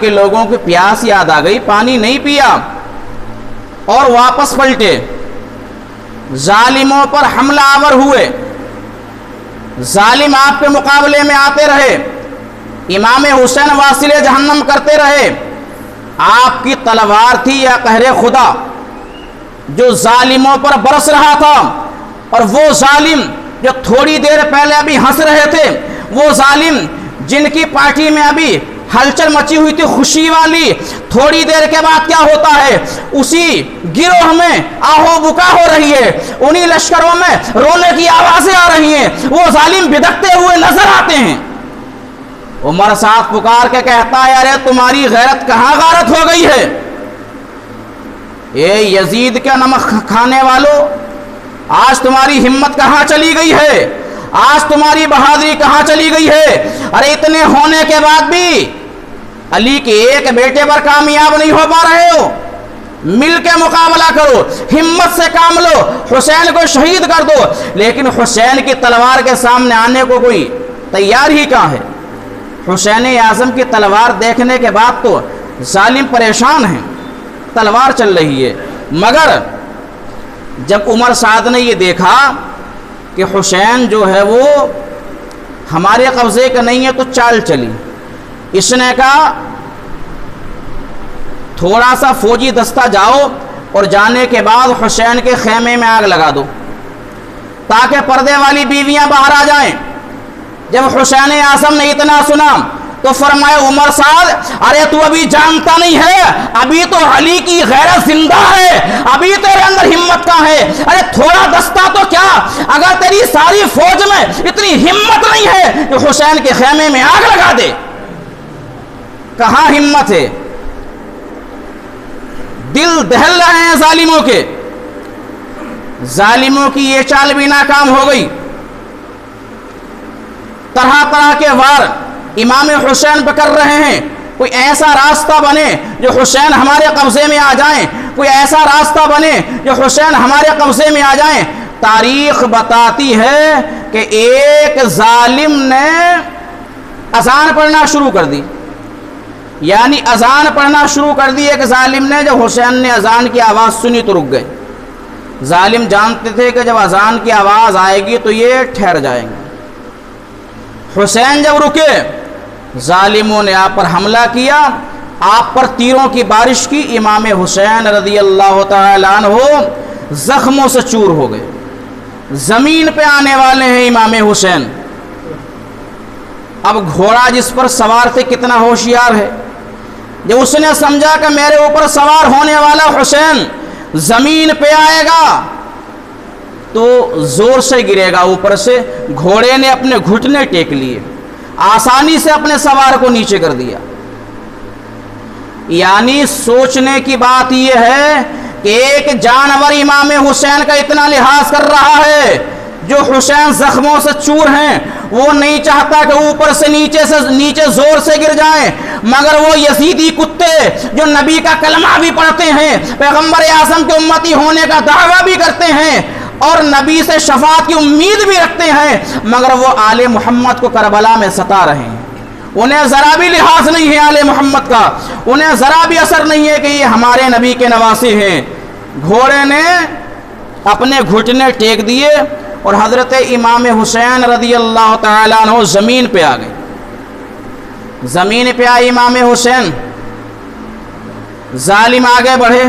کے لوگوں کی پیاس یاد آ گئی، پانی نہیں پیا اور واپس پلٹے، ظالموں پر حملہ آور ہوئے، ظالم آپ کے مقابلے میں آتے رہے، امام حسین واصل جہنم کرتے رہے، آپ کی تلوار تھی یا قہر خدا جو ظالموں پر برس رہا تھا، اور وہ ظالم جو تھوڑی دیر پہلے ابھی ہنس رہے تھے، وہ ظالم جن کی پارٹی میں ابھی ہلچل مچی ہوئی تھی خوشی والی، تھوڑی دیر کے بعد کیا ہوتا ہے، اسی گروہ میں آہو بکا ہو رہی ہے، انہی لشکروں میں رونے کی آوازیں آ رہی ہیں، وہ ظالم بدکتے ہوئے نظر آتے ہیں۔ عمر ساتھ پکار کے کہتا ہے ارے تمہاری غیرت کہاں غارت ہو گئی ہے، اے یزید کے نمک کھانے والو، آج تمہاری ہمت کہاں چلی گئی ہے، آج تمہاری بہادری کہاں چلی گئی ہے، ارے اتنے ہونے کے بعد بھی علی کے ایک بیٹے پر کامیاب نہیں ہو پا رہے ہو، مل کے مقابلہ کرو، ہمت سے کام لو، حسین کو شہید کر دو، لیکن حسین کی تلوار کے سامنے آنے کو کوئی تیار ہی کہاں ہے۔ حسین اعظم کی تلوار دیکھنے کے بعد تو ظالم پریشان ہیں، تلوار چل رہی ہے، مگر جب عمر سعد نے یہ دیکھا کہ حسین جو ہے وہ ہمارے قبضے کا نہیں ہے تو چال چلی، اس نے کہا تھوڑا سا فوجی دستہ جاؤ اور جانے کے بعد حسین کے خیمے میں آگ لگا دو تاکہ پردے والی بیویاں باہر آ جائیں۔ جب حسین اعظم نے اتنا سنا تو فرمایا عمر سعد ارے تو ابھی جانتا نہیں ہے، ابھی تو علی کی غیرت زندہ ہے، ابھی تیرے اندر ہمت کہاں ہے، ارے تھوڑا دستہ تو کیا، اگر تیری ساری فوج میں اتنی ہمت نہیں ہے کہ حسین کے خیمے میں آگ لگا دے، کہاں ہمت ہے، دل دہل رہے ہیں ظالموں کے، ظالموں کی یہ چال بھی ناکام ہو گئی، طرح طرح کے وار امام حسین پہ کر رہے ہیں، کوئی ایسا راستہ بنے جو حسین ہمارے قبضے میں آ جائیں، کوئی ایسا راستہ بنے جو حسین ہمارے قبضے میں آ جائیں۔ تاریخ بتاتی ہے کہ ایک ظالم نے اذان پڑھنا شروع کر دی، یعنی اذان پڑھنا شروع کر دی ایک ظالم نے، جب حسین نے اذان کی آواز سنی تو رک گئے۔ ظالم جانتے تھے کہ جب اذان کی آواز آئے گی تو یہ ٹھہر جائیں گے۔ حسین جب رکے، ظالموں نے آپ پر حملہ کیا، آپ پر تیروں کی بارش کی، امام حسین رضی اللہ تعالیٰ عنہ زخموں سے چور ہو گئے، زمین پہ آنے والے ہیں امام حسین۔ اب گھوڑا جس پر سوار تھے کتنا ہوشیار ہے، جب اس نے سمجھا کہ میرے اوپر سوار ہونے والا حسین زمین پہ آئے گا تو زور سے گرے گا اوپر سے، گھوڑے نے اپنے گھٹنے ٹیک لیے، آسانی سے اپنے سوار کو نیچے کر دیا۔ یعنی سوچنے کی بات یہ ہے کہ ایک جانور امام حسین کا اتنا لحاظ کر رہا ہے، جو حسین زخموں سے چور ہیں، وہ نہیں چاہتا کہ اوپر سے نیچے زور سے گر جائیں، مگر وہ یزیدی کتے جو نبی کا کلمہ بھی پڑھتے ہیں، پیغمبر اعظم کے امتی ہونے کا دعویٰ بھی کرتے ہیں اور نبی سے شفاعت کی امید بھی رکھتے ہیں، مگر وہ آل محمد کو کربلا میں ستا رہے ہیں، انہیں ذرا بھی لحاظ نہیں ہے آل محمد کا، انہیں ذرا بھی اثر نہیں ہے کہ یہ ہمارے نبی کے نواسی ہیں۔ گھوڑے نے اپنے گھٹنے ٹیک دیے اور حضرت امام حسین رضی اللہ تعالیٰ عنہ زمین پہ آ گئے، زمین پہ آئے امام حسین، ظالم آگے بڑھے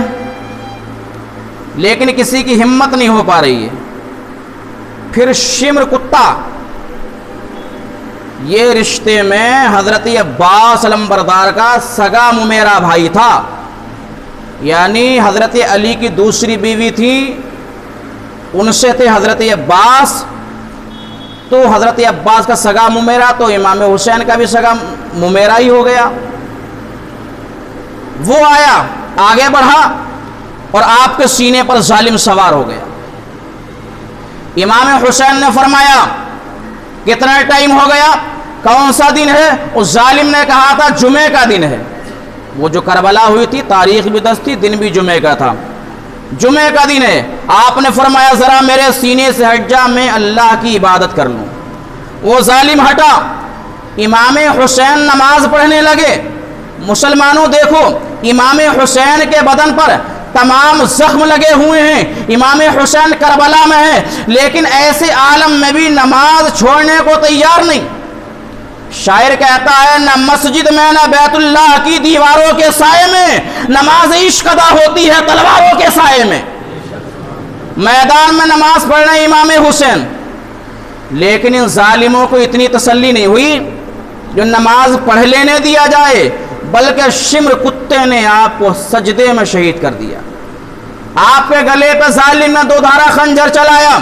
لیکن کسی کی ہمت نہیں ہو پا رہی ہے۔ پھر شمر کتا، یہ رشتے میں حضرت عباس علمبردار کا سگا ممیرا بھائی تھا، یعنی حضرت علی کی دوسری بیوی تھی، ان سے تھے حضرت عباس، تو حضرت عباس کا سگا ممیرا تو امام حسین کا بھی سگا ممیرا ہی ہو گیا۔ وہ آیا، آگے بڑھا اور آپ کے سینے پر ظالم سوار ہو گیا۔ امام حسین نے فرمایا کتنا ٹائم ہو گیا، کون سا دن ہے؟ اس ظالم نے کہا تھا جمعے کا دن ہے، وہ جو کربلا ہوئی تھی تاریخ بھی 10 تھی، دن بھی جمعے کا تھا، جمعے کا دن ہے۔ آپ نے فرمایا ذرا میرے سینے سے ہٹ جا، میں اللہ کی عبادت کر لوں۔ وہ ظالم ہٹا، امام حسین نماز پڑھنے لگے، مسلمانوں دیکھو امام حسین کے بدن پر تمام زخم لگے ہوئے ہیں، امام حسین کربلا میں ہے، لیکن ایسے عالم میں بھی نماز چھوڑنے کو تیار نہیں۔ شاعر کہتا ہے نہ مسجد میں نہ بیت اللہ کی دیواروں کے سائے میں نماز عشق ادا ہوتی ہے تلواروں کے سائے میں۔ میدان میں نماز پڑھ رہے امام حسین، لیکن ان ظالموں کو اتنی تسلی نہیں ہوئی جو نماز پڑھ لینے دیا جائے، بلکہ شمر کتے نے آپ کو سجدے میں شہید کر دیا۔ آپ کے گلے پہ ظالم نے 2 دھارا خنجر چلایا،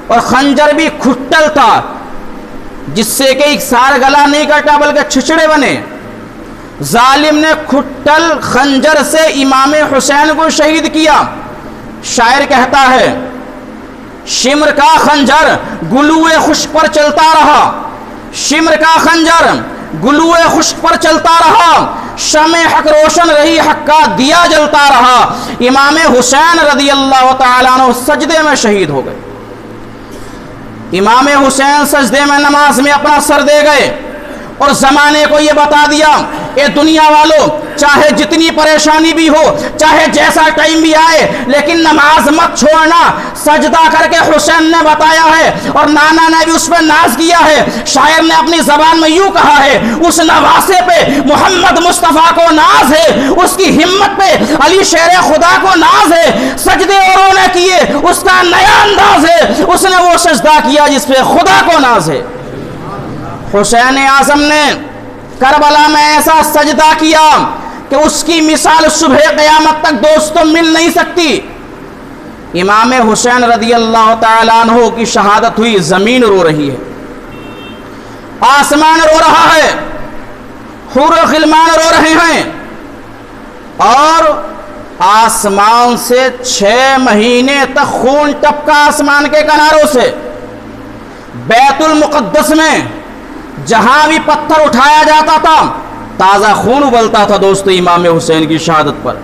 اور خنجر بھی کھٹل تھا، جس سے کہ ایک سار گلا نہیں کٹا بلکہ چھچڑے بنے۔ ظالم نے کھٹل خنجر سے امام حسین کو شہید کیا۔ شاعر کہتا ہے شمر کا خنجر گلوئے خشک پر چلتا رہا، شمر کا خنجر گلوئے خشک پر چلتا رہا، شمع حق روشن رہی، حق کا دیا جلتا رہا۔ امام حسین رضی اللہ تعالیٰ عنہ سجدے میں شہید ہو گئے۔ امام حسین سجدے میں نماز میں اپنا سر دے گئے اور زمانے کو یہ بتا دیا اے دنیا والوں، چاہے جتنی پریشانی بھی ہو، چاہے جیسا ٹائم بھی آئے، لیکن نماز مت چھوڑنا۔ سجدہ کر کے حسین نے بتایا ہے، اور نانا نے بھی اس پہ ناز کیا ہے۔ شاعر نے اپنی زبان میں یوں کہا ہے اس نواسے پہ محمد مصطفیٰ کو ناز ہے، اس کی ہمت پہ علی شیر خدا کو ناز ہے۔ سجدے اوروں نے کیے، اس کا نیا انداز ہے، اس نے وہ سجدہ کیا جس پہ خدا کو ناز ہے۔ حسین اعظم نے کربلا میں ایسا سجدہ کیا کہ اس کی مثال صبح قیامت تک دوستوں مل نہیں سکتی۔ امام حسین رضی اللہ تعالیٰ عنہ کی شہادت ہوئی، زمین رو رہی ہے، آسمان رو رہا ہے، حور و غلمان رو رہے ہیں، اور آسمان سے 6 مہینے تک خون ٹپکا آسمان کے کناروں سے۔ بیت المقدس میں جہاں بھی پتھر اٹھایا جاتا تھا تازہ خون ابلتا تھا دوستو امام حسین کی شہادت پر۔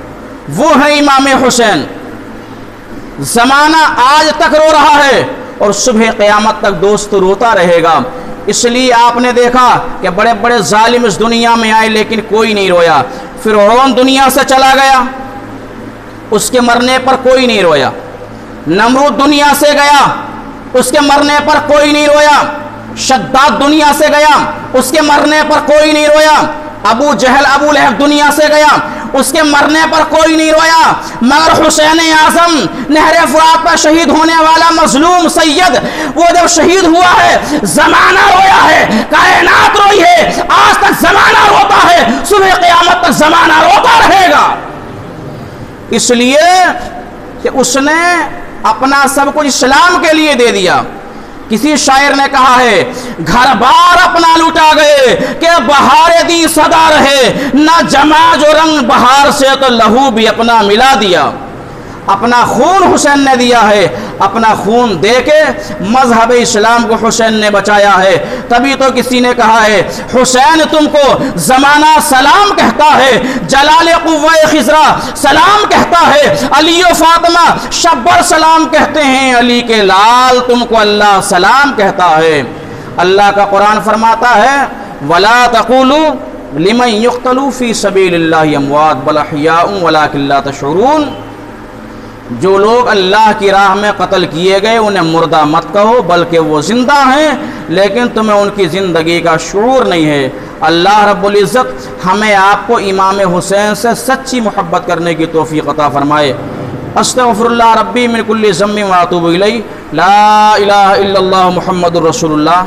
وہ ہے امام حسین۔ زمانہ آج تک رو رہا ہے اور صبح قیامت تک دوست روتا رہے گا۔ اس لیے آپ نے دیکھا کہ بڑے بڑے ظالم اس دنیا میں آئے لیکن کوئی نہیں رویا۔ فرعون دنیا سے چلا گیا، اس کے مرنے پر کوئی نہیں رویا۔ نمرود دنیا سے گیا، اس کے مرنے پر کوئی نہیں رویا۔ شداد دنیا سے گیا، اس کے مرنے پر کوئی نہیں رویا۔ ابو جہل ابو لہب دنیا سے گیا، اس کے مرنے پر کوئی نہیں رویا، مگر حسین اعظم نہر فرات پر شہید ہونے والا مظلوم سید، وہ جب شہید ہوا ہے زمانہ رویا ہے، کائنات روئی ہے، آج تک زمانہ روتا ہے، صبح قیامت تک زمانہ روتا رہے گا۔ اس لیے کہ اس نے اپنا سب کچھ اسلام کے لیے دے دیا۔ کسی شاعر نے کہا ہے گھر بار اپنا لوٹا گئے کہ بہار دی صدا رہے، نہ جمع جو رنگ بہار سے تو لہو بھی اپنا ملا دیا۔ اپنا خون حسین نے دیا ہے، اپنا خون دے کے مذہب اسلام کو حسین نے بچایا ہے۔ تبھی تو کسی نے کہا ہے حسین تم کو زمانہ سلام کہتا ہے، جلال قوہ خضرا سلام کہتا ہے، علی و فاطمہ شبر سلام کہتے ہیں، علی کے لال تم کو اللہ سلام کہتا ہے۔ اللہ کا قرآن فرماتا ہے وَلَا تَقُولُوا لِمَنْ يُقْتَلُوا فِي سَبِيلِ اللَّهِ أَمْوَاتٌ بَلْ أَحْيَاءٌ وَلَكِنْ لَا تَشْعُرُونَ۔ جو لوگ اللہ کی راہ میں قتل کیے گئے انہیں مردہ مت کہو، بلکہ وہ زندہ ہیں لیکن تمہیں ان کی زندگی کا شعور نہیں ہے۔ اللہ رب العزت ہمیں آپ کو امام حسین سے سچی محبت کرنے کی توفیق عطا فرمائے۔ استغفر اللہ ربی من کل ذنب واتوب الیہ، لا الہ الا اللہ محمد الرسول اللہ۔